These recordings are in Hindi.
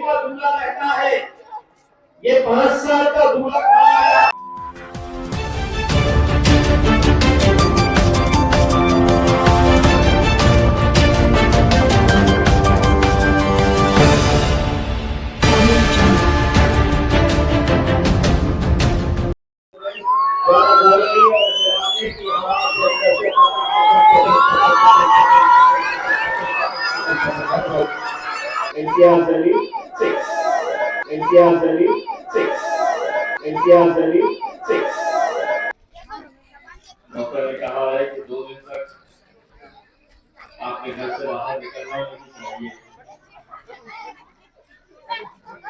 का दूल्हा रहता है, ये 5 साल का दूल्हा खड़ा है। NTR Delhi 6. NTR Delhi 6. NTR Delhi 6. Doctor ने कहा है कि 2 दिन तक आपके घर से बाहर निकलना नहीं चाहिए।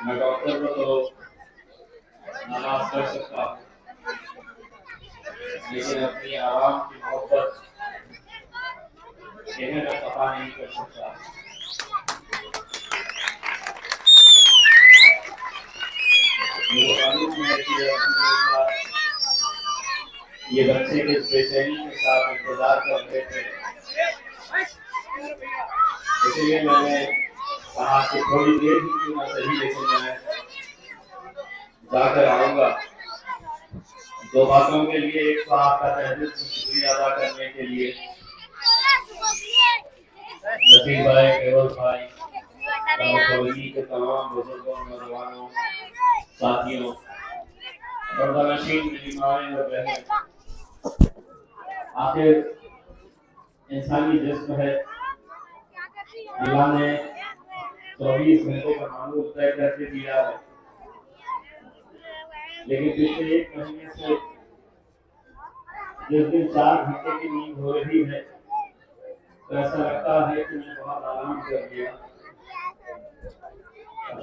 मैं डॉक्टर को तो नाराज कर सकता हूँ, लेकिन अपनी आराम की मोहब्बत कहने का पता नहीं कर सकता। ये बच्चे किस बेचैनी के साथ इंतजार कर रहे थे, इसलिए मैंने कहा कि थोड़ी देर ही क्यों ना सही, लेकिन मैं जाकर आऊंगा। 2 बातों के लिए, एक तो आपका तहे दिल से शुक्रिया अदा करने के लिए, नसीब भाई, केवल भाई और के तमाम बुजुर्गों, नौजवानों, साथियों, बर्दानशीन बीमारी और बहन, आखिर इंसानी जिस्म है, अल्लाह ने 24 घंटे का मामूल तय करके दिया है, लेकिन पिछले 1 महीने से जिस दिन 4 घंटे की नींद हो रही है, तो ऐसा लगता है कि मैंने बहुत आराम कर दिया।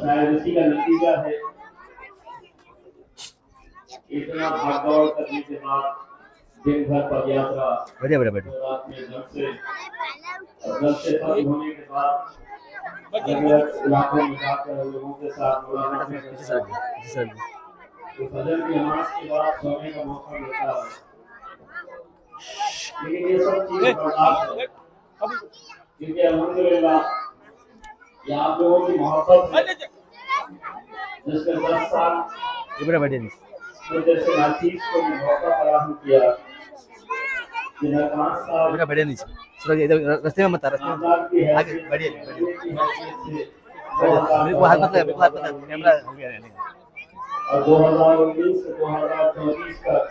शायद इसी का नतीजा है इतना भाग दौड़ करने के बाद, दिन भर पद यात्रा, रात में घर से खत्म होने के बाद इलाकों में जाकर लोगों के साथ तो फजर की नमाज के बाद सोने का मौका मिलता है। लेकिन ये सब चीजें बर्दाश्त है, क्योंकि अल्हम्दुलिल्लाह ये आप लोगों की मोहब्बत है, जिसने 10 साल जैसे नाचीज को मौका फराहम किया, जिन्हें 5 साल रास्ते में मत आगे बढ़िए कैमरा हो गया है। और 2019 से 2024 तक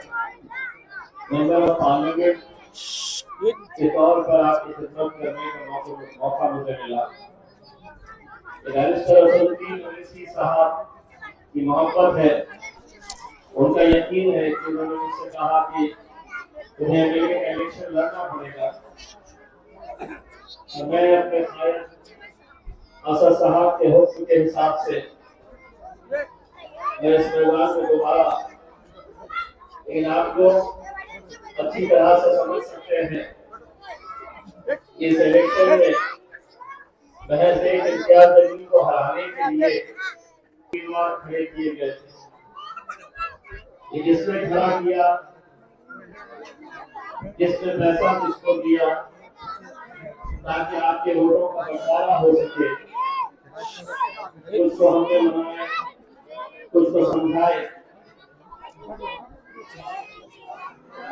मेंबर ऑफ पार्लियामेंट के तौर पर आपकी खिदमत करने का मौका मुझे मिला। साहब की मोहब्बत है, उनका यकीन है कि उन्होंने मुझसे कहा कि तुम्हें अगले इलेक्शन लड़ना पड़ेगा, और मैं अपने असद साहब के हुक्म के हिसाब से मैं इस मैदान में दोबारा, लेकिन आप लोग अच्छी तरह से समझ सकते हैं इस इलेक्शन में महज एक इम्तियाज अली को हराने के लिए उम्मीदवार खड़े किए गए थे। ये किसने खड़ा किया, किसने पैसा किसको दिया, ताकि आपके वोटों का बंटवारा हो सके, कुछ को हमने मनाए, कुछ को समझाए,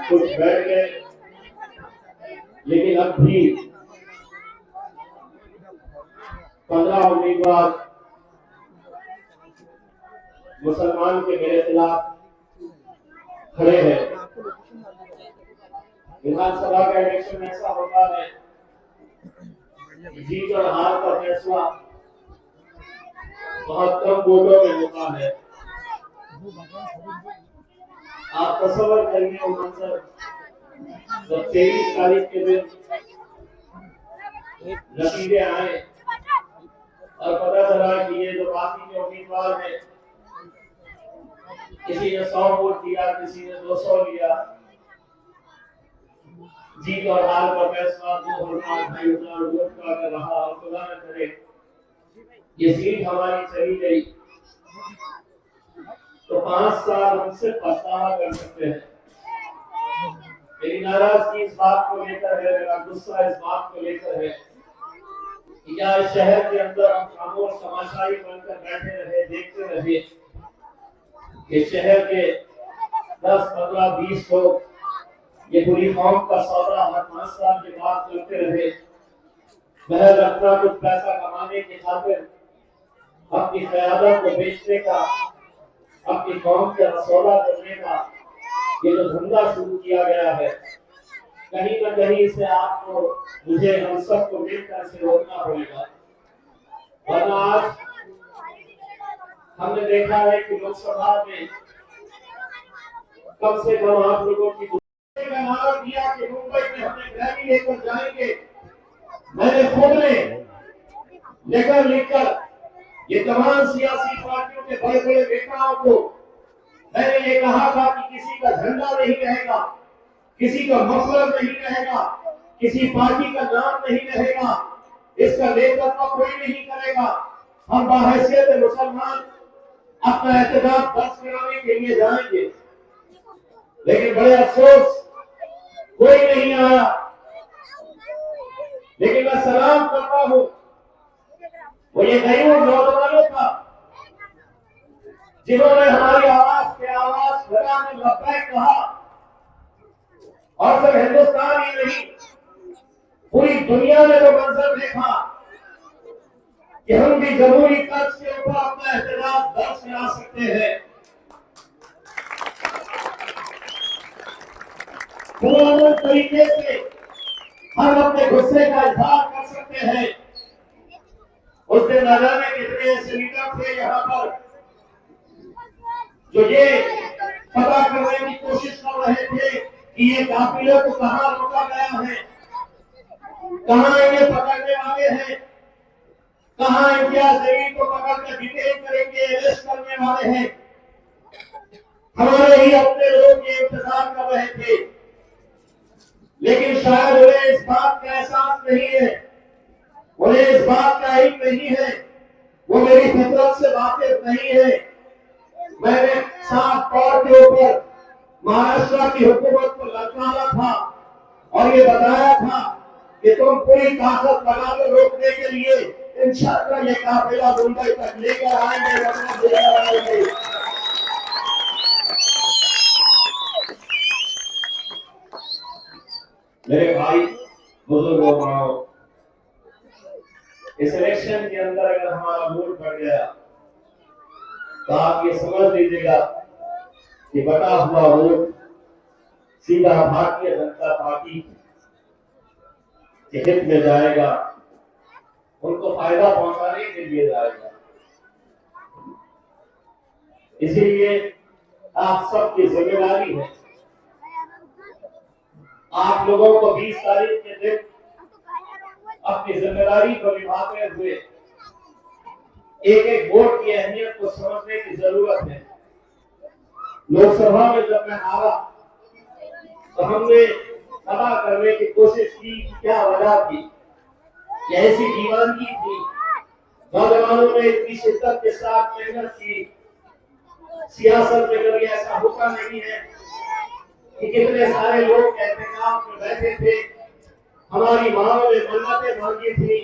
कुछ बैठ गए, लेकिन अब भी 15 उम्मीदवार मुसलमान के मेरे खिलाफ खड़े हैं। विधानसभा का इलेक्शन ऐसा होता है, जीत और हार का फैसला बहुत कम वोटों में होता है। आप तसव्वुर करिए वो मंजर, जब 23 तारीख के दिन नतीजे आए और पता चला कि ये जो बाकी के उम्मीदवार हैं, किसी ने 100 वोट दिया, किसी ने 200 लिया, जीत और हार का फैसला 2000-2500 वोट का अगर रहा, और खुदा न करे ये सीट हमारी चली गई, तो 5 साल हमसे पछतावा कर सकते हैं। मेरी नाराजगी इस बात को लेकर है, मेरा गुस्सा इस बात को लेकर है या शहर के अंदर हम खामोश तमाशाई बनकर बैठे रहे, देखते रहे कि शहर के 10, 15, 20 लोग ये पूरी कौम का सौदा हर 5 साल के बाद करते रहे। महज अपना कुछ पैसा कमाने की खातिर अपनी क़यादत को बेचने का, अपनी कौम के सौदा करने का ये जो धंधा शुरू किया गया है, कहीं न कहीं इसे आपको, मुझे, हम सबको मिलकर इसे रोकना पड़ेगा। वरना आज हमने देखा है कि लोकसभा में कम से कम आप लोगों की का नारा दिया कि मुंबई में हमें ग्रैमी लेकर जाएंगे। मैंने खुद ने लेकर लिखकर ये तमाम सियासी पार्टियों के बड़े बड़े नेताओं को मैंने ये कहा था कि किसी का झंडा नहीं रहेगा, किसी का मफलर नहीं रहेगा, किसी पार्टी का नाम नहीं रहेगा, इसका नेतृत्व कोई नहीं करेगा। हम बाहैसियत मुसलमान अपना एहतजाज दर्ज कराने के लिए जाएंगे, लेकिन बड़े अफसोस कोई नहीं आया। लेकिन मैं सलाम करता हूं वो ये गरीब नौजवानों का जिन्होंने हमारी आवाज के आवाज लगाने लब्बैक कहा और सिर्फ हिंदुस्तान ही नहीं, पूरी दुनिया ने वो मंजर देखा कि हम भी जमहूरी तर्ज के ऊपर अपना एहतजाज दर्ज करा सकते हैं। पुराने तरीके से हम अपने गुस्से का इजहार कर सकते हैं। उस दिन न जाने कितने ऐसे लीडर थे यहाँ पर जो ये पता करने की कोशिश कर रहे थे कि ये काफिले को कहाँ रोका गया है, कहाँ इन्हें पकड़ने वाले हैं, कहाँ इम्तियाज जमीन को पकड़कर डिटेन करेंगे, अरेस्ट करने वाले हैं। हमारे ही अपने लोग ये इंतजार कर रहे थे, लेकिन शायद उन्हें इस बात का एहसास नहीं है, उन्हें इस बात का इल्म नहीं है, वो मेरी फितरत से वाकिफ नहीं है। मैंने साफ तौर के ऊपर महाराष्ट्र की हुकूमत को ललकारा था और ये बताया था कि तुम पूरी ताकत लगा लो रोकने के लिए, इंशाअल्लाह ये काफिला मुंबई तक लेकर आएंगे। मेरे भाई बुजुर्गों, माओ, इस इलेक्शन के अंदर अगर हमारा वोट बढ़ गया तो आप ये समझ लीजिएगा कि बटा हुआ वोट सीधा भारतीय जनता पार्टी के हित में जाएगा, उनको फायदा पहुंचाने के लिए जाएगा। इसीलिए आप सबकी जिम्मेदारी है, आप लोगों को 20 तारीख के दिन अपनी जिम्मेदारी को निभाते हुए एक एक वोट की अहमियत को समझने की जरूरत है। लोकसभा में जब मैं हारा तो हमने पता करने की कोशिश की क्या वजह थी, ऐसी दीवानगी थी, नौजवानों ने इतनी शिद्दत के साथ मेहनत की। सियासत में कभी ऐसा होता नहीं है कि कितने सारे लोग एहतिकाफ में बैठे थे, हमारी माओ ने मन्नतें मांगी थी,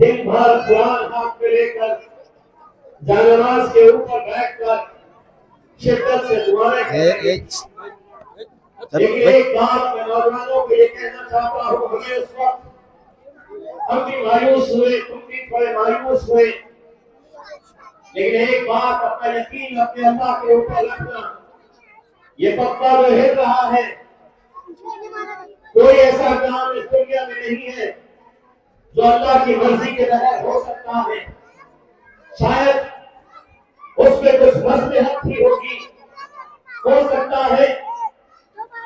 दिन भर कुरान हाथ में लेकर जानमाज के ऊपर बैठकर शिद्दत से दुआएं करते। लेकिन एक बात मैं नौजवानों को ये कहना चाहता हूँ, हमें उस वक्त हम भी मायूस हुए, तुम भी थोड़े मायूस हुए, लेकिन एक बात अपना यकीन अपने अल्लाह के ऊपर रखना, ये पत्ता जो हिल रहा है कोई ऐसा काम इस दुनिया में नहीं है जो अल्लाह की मर्जी के तहत हो सकता है। शायद उसमें कुछ मसलहत भी होगी, हो सकता है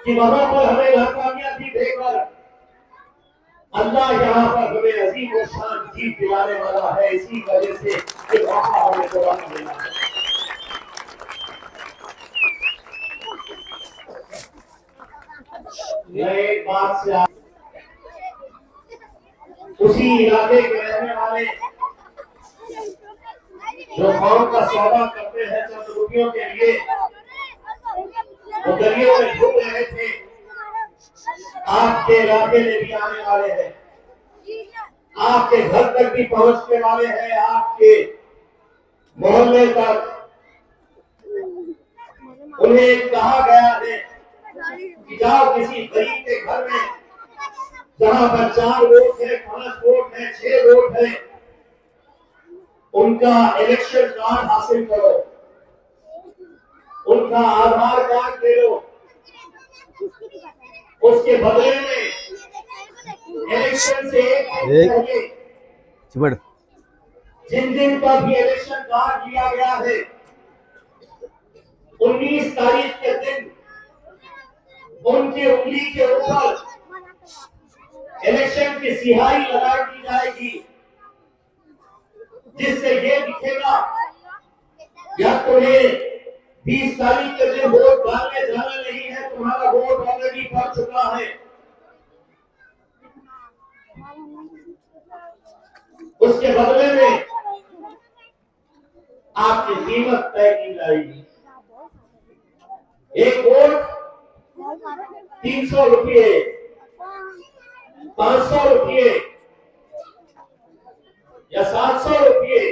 कि वहां पर हमें नाकामयाबी देकर अल्लाह यहाँ पर हमें अजीम और शान जीत दिलाने वाला है। इसी वजह से ये मौका हमें दोबारा मिला है। मैं एक बात से उसी इलाके के रहने वाले जो कौम का सौदा करते हैं चंद रुपयों के लिए, वो गलियों में घूम रहे थे। आपके इलाके में भी आने वाले हैं, आपके घर तक भी पहुंचने वाले हैं, आपके मोहल्ले तक। उन्हें कहा गया है कि जाओ किसी गरीब के घर में, जहां पर 4 वोट है, 5 वोट है, 6 वोट है, उनका इलेक्शन कार्ड हासिल करो, उनका आधार कार्ड ले लो। उसके बदले में इलेक्शन से एक पहले चिमड़ जिन जिन का भी इलेक्शन कार्ड लिया गया है, 19 तारीख के दिन उनकी उंगली के ऊपर इलेक्शन की स्याही लगा दी जाएगी, जिससे ये दिखेगा या तुम्हें 20 तारीख के दिन वोट डालने जाना नहीं है, तुम्हारा वोट ऑलरेडी पड़ चुका है। उसके बदले में आपकी कीमत तय की जाएगी। एक वोट 300 रुपये, 500 रुपये या 700 रुपये।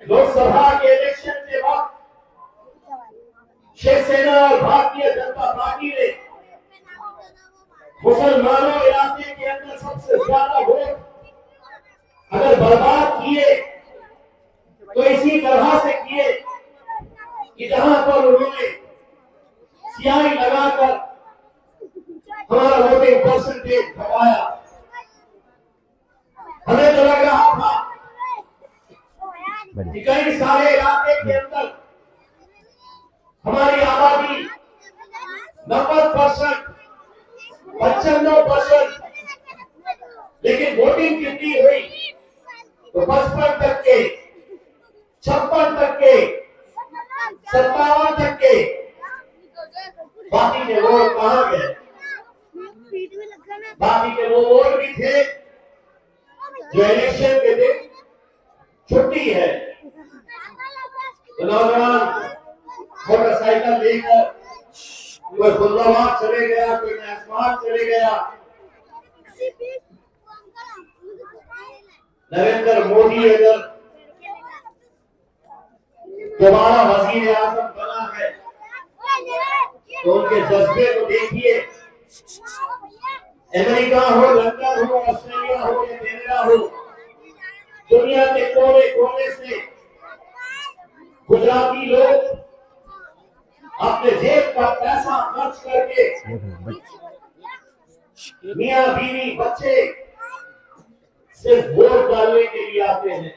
लोकसभा के इलेक्शन के वक्त शिवसेना और भारतीय जनता पार्टी ने मुसलमानों इलाके के अंदर सबसे ज्यादा वोट अगर बर्बाद किए तो इसी तरह से किए कि जहां पर उन्होंने स्याही लगाकर हमारा वोटिंग परसेंटेज घटाया। हमें तो लग रहा था कि कई सारे इलाके के अंदर हमारी आबादी 90%, 95%, लेकिन वोटिंग कितनी हुई तो 55%, 56%, 57%। बाकी के वोट कहाँ गए? बाकी के वो वोट भी थे जो इलेक्शन के दिन छुट्टी है, नौजवान मोटरसाइकिल लेकर कोई खुलवाबाद चले गया, कोई नैसमात चले गया। नरेंद्र मोदी अगर दोबारा वजीर आजम बना है तो उनके जज्बे को देखिए। अमेरिका हो, लंदन हो, ऑस्ट्रेलिया हो या कनाडा हो, दुनिया के कोने कोने से गुजराती लोग अपने जेब का पैसा खर्च करके मियां बीवी बच्चे सिर्फ वोट डालने के लिए आते हैं।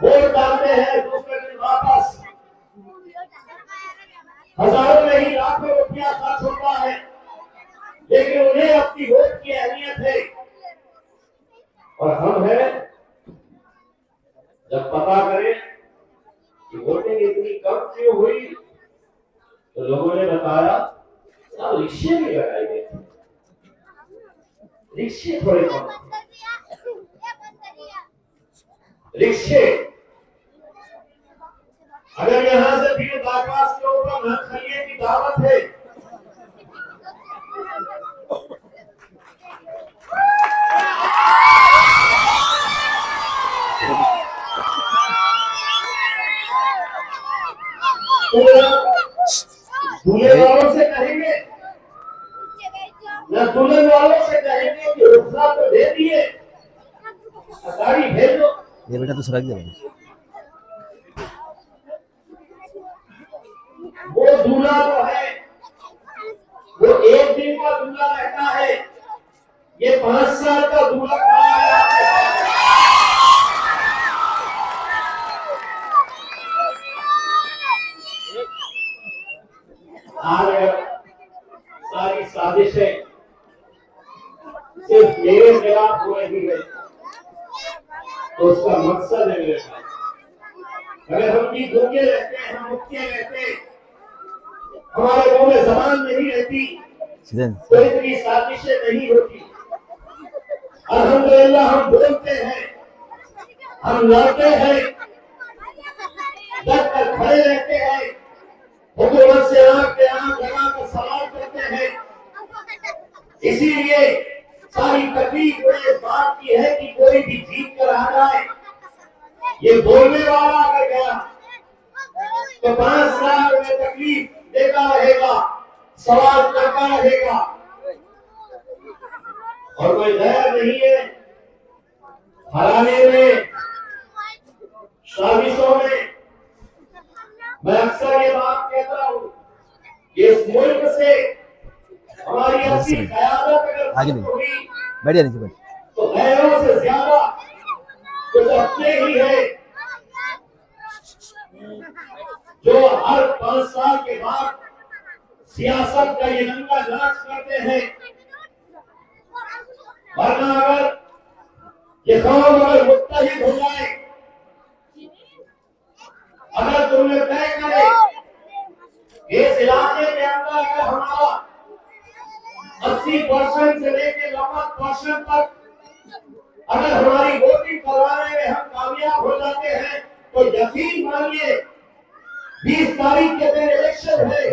वोट डालते हैं, दूसरे दिन वापस हजारों नहीं लाखों रुपया खर्च होता है, लेकिन उन्हें अपनी वोट की अहमियत है। और हम हैं, जब पता करें कि वोटिंग इतनी कम क्यों हुई तो लोगों ने बताया साहब रिक्शे भी लगाए गए थे, रिक्शे थोड़े कम, रिक्शे। अगर यहां से भीड़ बाईपास के ऊपर नक्सलियों की दावत है दूल्हे वालों से कहेंगे न दुल्हन वालों से कहेंगे कि रुखसा तो दे दिए, गाड़ी भेज दो। ये बेटा तो सड़क दे वो दूल्हा जो है वो एक दिन का दूल्हा रहता है, ये 5 साल का दूल्हा खड़ा है। आज सारी साजिशें सिर्फ मेरे खिलाफ हो रही है तो उसका मकसद है मेरे साथ। अगर हम भी भूखे रहते, हम भूखे रहते, हमारे मुंह में जबान नहीं रहती तो इतनी साजिशें नहीं होती। अल्हम्दुलिल्लाह हम बोलते हैं, हम लड़ते हैं, डट कर खड़े रहते हैं, हुकूमत से आंख पे आंख लगाकर सवाल करते हैं। इसीलिए सारी तकलीफ इस बात की है कि कोई भी जीत कर आ जाए, ये बोलने वाला अगर गया तो 5 साल में तकलीफ देता रहेगा, सवाल करता रहेगा, और कोई दया नहीं है हराने में, साजिशों में। मैं अक्सर ये बात कहता हूँ कि इस मुल्क से हमारी अपनी क़यादत अगर आगे नहीं। हुई बैठ जा नीचे बैठ। तो गैरों से ज्यादा कुछ अपने ही है जो हर 5 साल के बाद सियासत का ये नंगा नाच करते हैं। वरना अगर ये कौम अगर मुत्तहिद हो जाए, अगर तुमने तय करे इस इलाके के अंदर अगर हमारा 80% से लेकर 90% तक अगर हमारी वोटिंग करवाने में हम कामयाब हो जाते हैं तो यकीन मानिए 20 तारीख के दिन इलेक्शन है,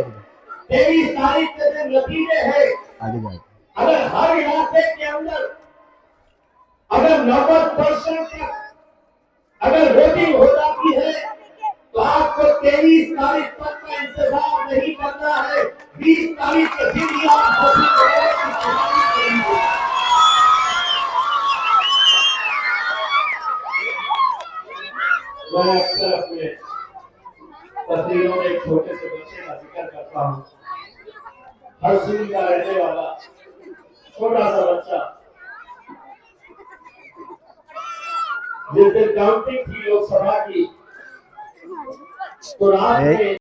23 तारीख के दिन नतीजे है। आगे जा। अगर हर इलाके के अंदर अगर 90% तक अगर वोटिंग हो जाती है तो आपको 23 तारीख तक का इंतजार नहीं करना है, 20 तारीख के दिन ही आप वोटिंग करेंगे। मैं अक्सर अपने तस्वीरों में एक छोटे से बच्चे का जिक्र करता हूँ। हर सिंह का रहने वाला छोटा सा बच्चा, जिस दिन काउंटिंग थी लोकसभा की तो रात में